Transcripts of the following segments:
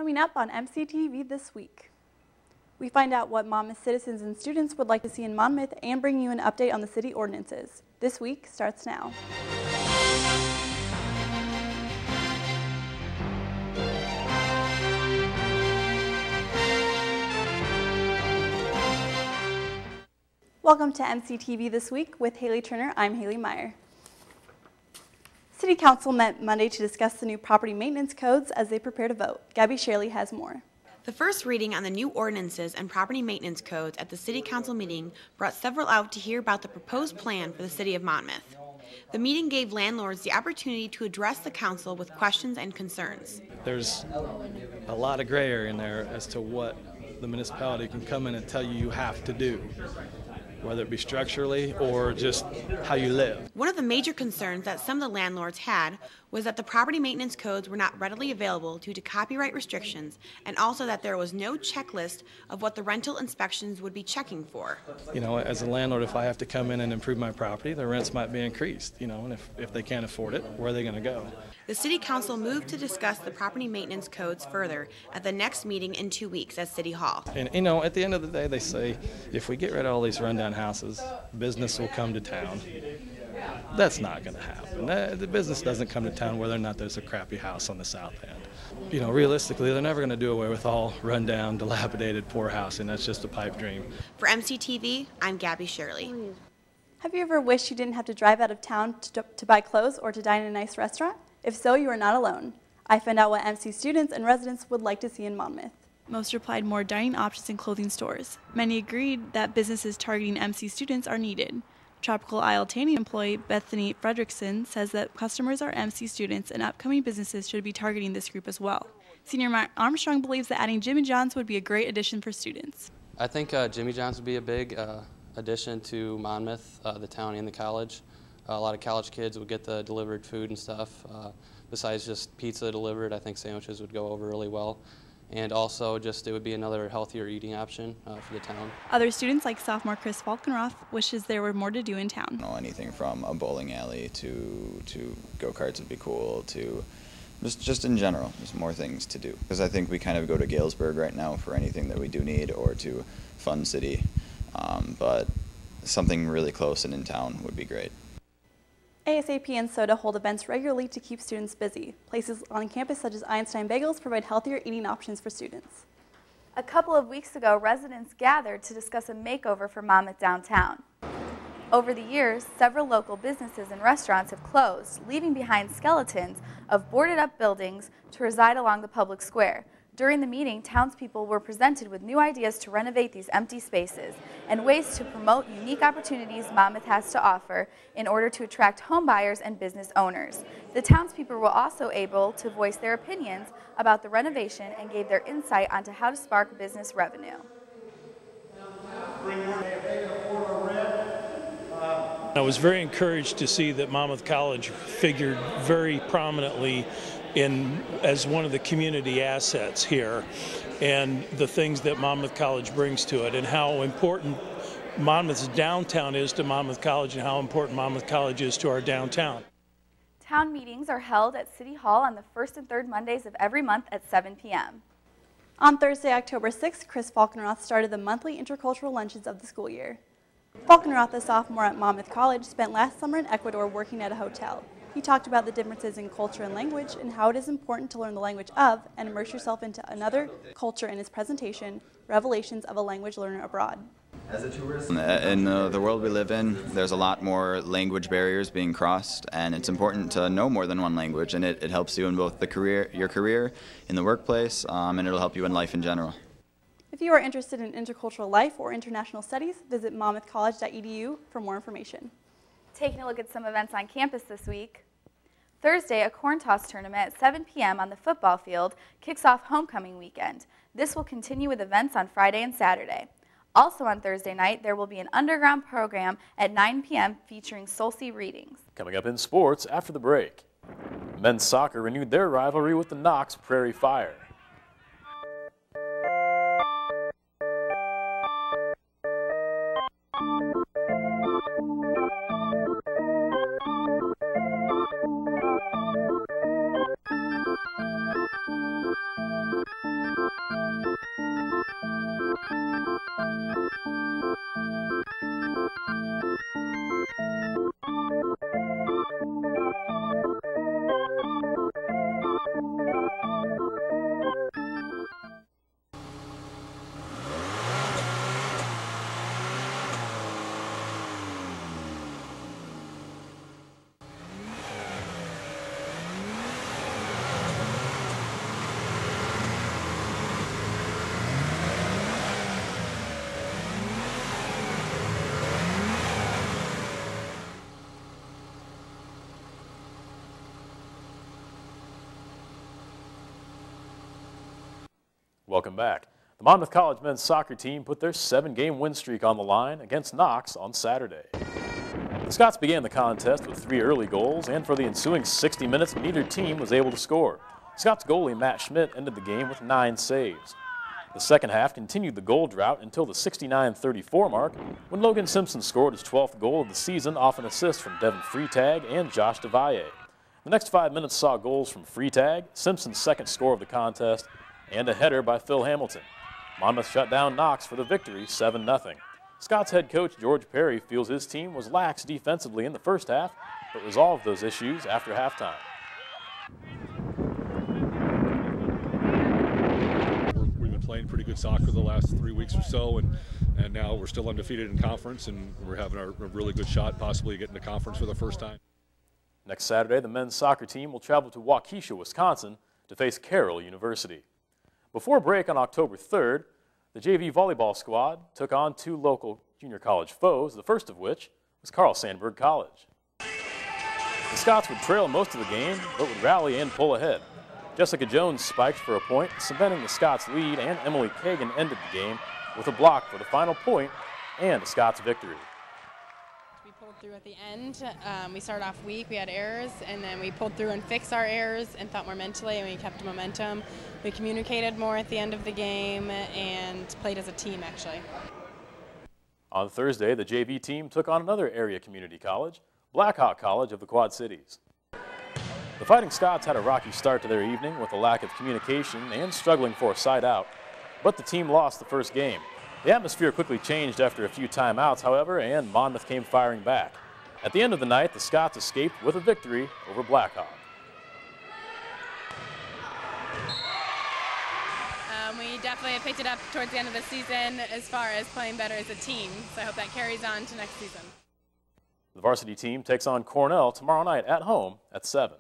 Coming up on MCTV this week, we find out what Monmouth citizens and students would like to see in Monmouth and bring you an update on the city ordinances. This week starts now. Welcome to MCTV This Week with Haley Turner. I'm Haley Meyer. City Council met Monday to discuss the new property maintenance codes as they prepare to vote. Gabby Shirley has more. The first reading on the new ordinances and property maintenance codes at the City Council meeting brought several out to hear about the proposed plan for the City of Monmouth. The meeting gave landlords the opportunity to address the council with questions and concerns. There's a lot of gray area in there as to what the municipality can come in and tell you have to do, whether it be structurally or just how you live. One of the major concerns that some of the landlords had was that the property maintenance codes were not readily available due to copyright restrictions, and also that there was no checklist of what the rental inspections would be checking for. You know, as a landlord, if I have to come in and improve my property, the rents might be increased, you know, and if they can't afford it, where are they going to go? The City Council moved to discuss the property maintenance codes further at the next meeting in 2 weeks at City Hall. And, you know, at the end of the day, they say, if we get rid of all these rundown houses, business will come to town. That's not going to happen. The business doesn't come to town whether or not there's a crappy house on the south end. You know, realistically, they're never going to do away with all rundown, dilapidated, poor housing. That's just a pipe dream. For MCTV, I'm Gabby Shirley. Have you ever wished you didn't have to drive out of town to buy clothes or to dine in a nice restaurant? If so, you are not alone. I found out what MC students and residents would like to see in Monmouth. Most replied more dining options in clothing stores. Many agreed that businesses targeting MC students are needed. Tropical Isle Tanning employee Bethany Fredrickson says that customers are MC students and upcoming businesses should be targeting this group as well. Senior Mark Armstrong believes that adding Jimmy John's would be a great addition for students. I think Jimmy John's would be a big addition to Monmouth, the town and the college. A lot of college kids would get the delivered food and stuff. Besides just pizza delivered, I think sandwiches would go over really well. And also just it would be another healthier eating option for the town. Other students like sophomore Chris Falkenroth wishes there were more to do in town. You know, anything from a bowling alley to go-karts would be cool, to just in general, there's more things to do. Because I think we kind of go to Galesburg right now for anything that we do need, or to Fun City. But something really close and in town would be great. ASAP and SOTA hold events regularly to keep students busy. Places on campus such as Einstein Bagels provide healthier eating options for students. A couple of weeks ago, residents gathered to discuss a makeover for Monmouth downtown. Over the years, several local businesses and restaurants have closed, leaving behind skeletons of boarded-up buildings to reside along the public square. During the meeting, townspeople were presented with new ideas to renovate these empty spaces and ways to promote unique opportunities Monmouth has to offer in order to attract home buyers and business owners. The townspeople were also able to voice their opinions about the renovation and gave their insight onto how to spark business revenue. I was very encouraged to see that Monmouth College figured very prominently as one of the community assets here, and the things that Monmouth College brings to it, and how important Monmouth's downtown is to Monmouth College, and how important Monmouth College is to our downtown. Town meetings are held at City Hall on the first and third Mondays of every month at 7 p.m. On Thursday, October 6th, Chris Falkenroth started the monthly intercultural lunches of the school year. Falkenroth, a sophomore at Monmouth College, spent last summer in Ecuador working at a hotel. He talked about the differences in culture and language and how it is important to learn the language of and immerse yourself into another culture in his presentation, Revelations of a Language Learner Abroad. As a tourist, in the world we live in, there's a lot more language barriers being crossed, and it's important to know more than one language, and it helps you in both your career, in the workplace, and it'll help you in life in general. If you are interested in intercultural life or international studies, visit monmouthcollege.edu for more information. Taking a look at some events on campus this week. Thursday, a corn toss tournament at 7 p.m. on the football field kicks off homecoming weekend. This will continue with events on Friday and Saturday. Also on Thursday night, there will be an underground program at 9 p.m. featuring Solsi readings. Coming up in sports after the break. Men's soccer renewed their rivalry with the Knox Prairie Fire. Welcome back. The Monmouth College men's soccer team put their 7-game win streak on the line against Knox on Saturday. The Scots began the contest with 3 early goals, and for the ensuing 60 minutes, neither team was able to score. Scots goalie Matt Schmidt ended the game with 9 saves. The second half continued the goal drought until the 69-34 mark, when Logan Simpson scored his 12th goal of the season off an assist from Devin Freetag and Josh DeValle. The next 5 minutes saw goals from Freetag, Simpson's second score of the contest, and a header by Phil Hamilton. Monmouth shut down Knox for the victory, 7-0. Scots head coach George Perry feels his team was lax defensively in the first half, but resolved those issues after halftime. We've been playing pretty good soccer the last 3 weeks or so, and now we're still undefeated in conference, and we're having a really good shot possibly getting to conference for the first time. Next Saturday, the men's soccer team will travel to Waukesha, Wisconsin to face Carroll University. Before break on October 3rd, the JV volleyball squad took on 2 local junior college foes, the first of which was Carl Sandburg College. The Scots would trail most of the game, but would rally and pull ahead. Jessica Jones spiked for a point, cementing the Scots' lead, and Emily Kagan ended the game with a block for the final point and a Scots victory. We pulled through at the end. We started off weak, we had errors, and then we pulled through and fixed our errors and thought more mentally, and we kept the momentum. We communicated more at the end of the game and played as a team, actually. On Thursday, the JV team took on another area community college, Blackhawk College of the Quad Cities. The Fighting Scots had a rocky start to their evening with a lack of communication and struggling for a side out, but the team lost the first game. The atmosphere quickly changed after a few timeouts, however, and Monmouth came firing back. At the end of the night, the Scots escaped with a victory over Blackhawk. We definitely picked it up towards the end of the season as far as playing better as a team, so I hope that carries on to next season. The varsity team takes on Cornell tomorrow night at home at 7.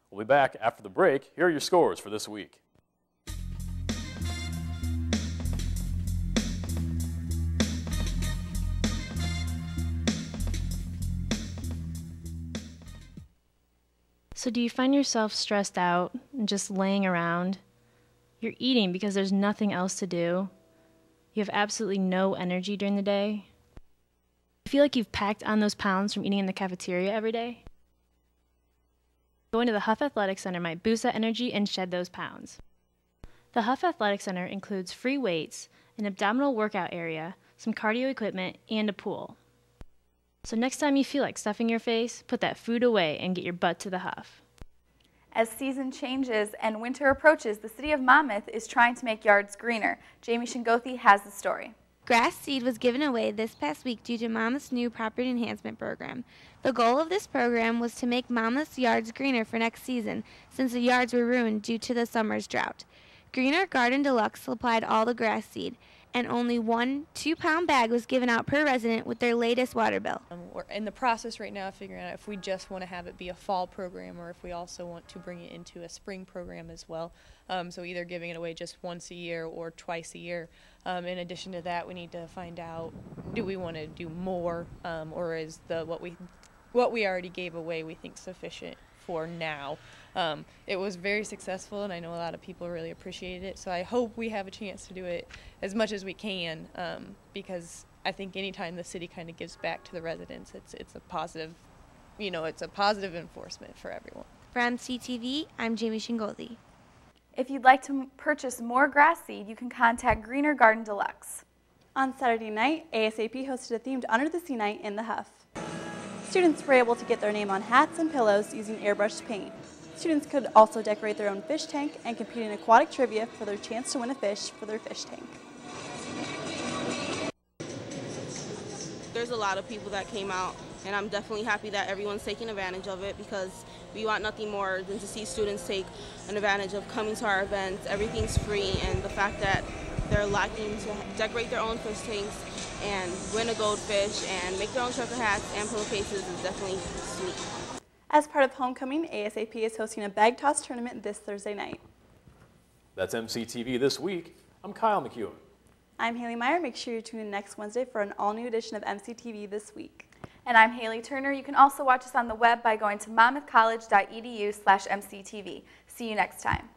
We'll be back after the break. Here are your scores for this week. So do you find yourself stressed out and just laying around? You're eating because there's nothing else to do. You have absolutely no energy during the day. You feel like you've packed on those pounds from eating in the cafeteria every day. Going to the Huff Athletic Center might boost that energy and shed those pounds. The Huff Athletic Center includes free weights, an abdominal workout area, some cardio equipment, and a pool. So next time you feel like stuffing your face, put that food away and get your butt to the Huff. As season changes and winter approaches, the city of Monmouth is trying to make yards greener. Jamie Shingothi has the story. Grass seed was given away this past week due to Monmouth's new property enhancement program. The goal of this program was to make Monmouth's yards greener for next season, since the yards were ruined due to the summer's drought. Greener Garden Deluxe supplied all the grass seed, and only 1 2-pound bag was given out per resident with their latest water bill. We're in the process right now of figuring out if we just want to have it be a fall program or if we also want to bring it into a spring program as well. So either giving it away just once a year or twice a year. In addition to that, we need to find out, do we want to do more, or is what we already gave away we think sufficient for now. It was very successful, and I know a lot of people really appreciated it, so I hope we have a chance to do it as much as we can, because I think anytime the city kind of gives back to the residents, it's a positive, it's a positive enforcement for everyone. For MCTV, I'm Jamie Shingothi. If you'd like to purchase more grass seed, you can contact Greener Garden Deluxe. On Saturday night, ASAP hosted a themed Honor the Sea night in the Huff. Students were able to get their name on hats and pillows using airbrushed paint. Students could also decorate their own fish tank and compete in aquatic trivia for their chance to win a fish for their fish tank. There's a lot of people that came out, and I'm definitely happy that everyone's taking advantage of it, because we want nothing more than to see students take an advantage of coming to our events. Everything's free, and the fact that they're liking to decorate their own fish tanks and win a goldfish and make their own trucker hats and pillowcases is definitely sweet. As part of Homecoming, ASAP is hosting a bag toss tournament this Thursday night. That's MCTV This Week. I'm Kyle McEwen. I'm Haley Meyer. Make sure you tune in next Wednesday for an all-new edition of MCTV This Week. And I'm Haley Turner. You can also watch us on the web by going to monmouthcollege.edu/MCTV. See you next time.